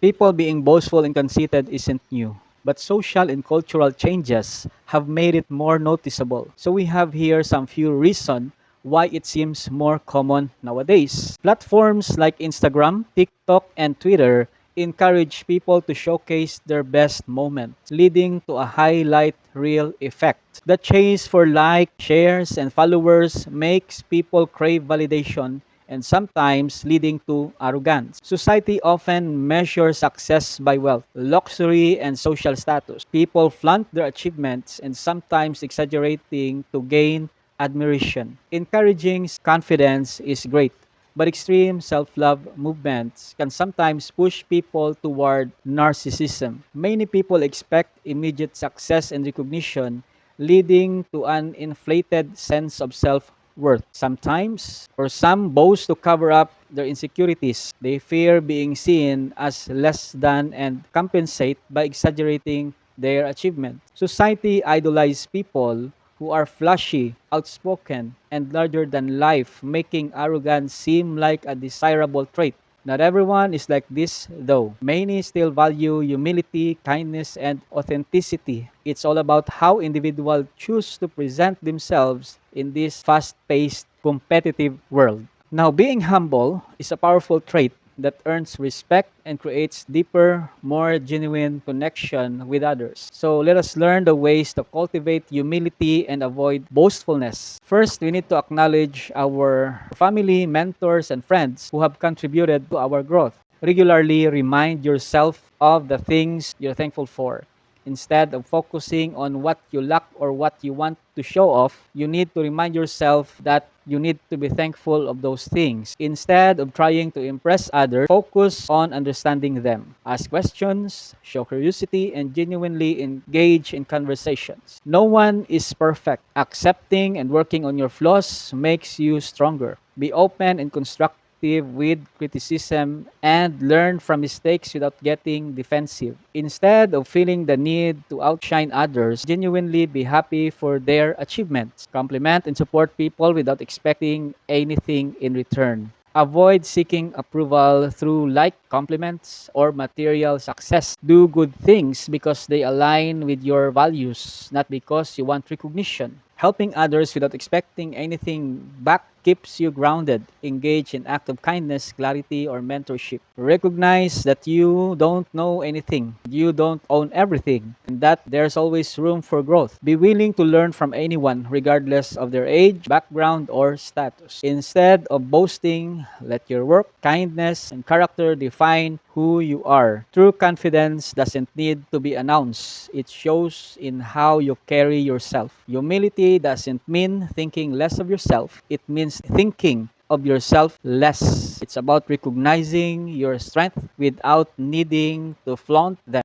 People being boastful and conceited isn't new, but social and cultural changes have made it more noticeable. So we have here some few reasons why it seems more common nowadays. Platforms like Instagram, TikTok, and Twitter encourage people to showcase their best moments, leading to a highlight reel effect. The chase for likes, shares, and followers makes people crave validation and sometimes leading to arrogance. Society often measures success by wealth, luxury, and social status. People flaunt their achievements and sometimes exaggerating to gain admiration. Encouraging confidence is great, but extreme self love movements can sometimes push people toward narcissism. Many people expect immediate success and recognition, leading to an inflated sense of self worth. Sometimes, or some boast to cover up their insecurities. They fear being seen as less than and compensate by exaggerating their achievement. Society idolizes people who are flashy, outspoken, and larger than life, making arrogance seem like a desirable trait. Not everyone is like this, though. Many still value humility, kindness, and authenticity. It's all about how individuals choose to present themselves in this fast paced, competitive world. Now, being humble is a powerful trait that earns respect and creates deeper, more genuine connection with others. So let us learn the ways to cultivate humility and avoid boastfulness. First, we need to acknowledge our family, mentors, and friends who have contributed to our growth. Regularly remind yourself of the things you're thankful for. Instead of focusing on what you lack or what you want to show off, you need to remind yourself that you need to be thankful of those things. Instead of trying to impress others, focus on understanding them. Ask questions, show curiosity, and genuinely engage in conversations. No one is perfect. Accepting and working on your flaws makes you stronger. Be open and constructive with criticism and learn from mistakes without getting defensive. Instead of feeling the need to outshine others, genuinely be happy for their achievements. Compliment and support people without expecting anything in return. Avoid seeking approval through like compliments or material success. Do good things because they align with your values, not because you want recognition. Helping others without expecting anything back keeps you grounded. Engage in act of kindness, clarity, or mentorship. Recognize that you don't know anything. You don't own everything, and that there's always room for growth. Be willing to learn from anyone, regardless of their age, background, or status. Instead of boasting, let your work, kindness, and character define who you are. True confidence doesn't need to be announced. It shows in how you carry yourself. Humility doesn't mean thinking less of yourself. It means thinking of yourself less. It's about recognizing your strength without needing to flaunt them.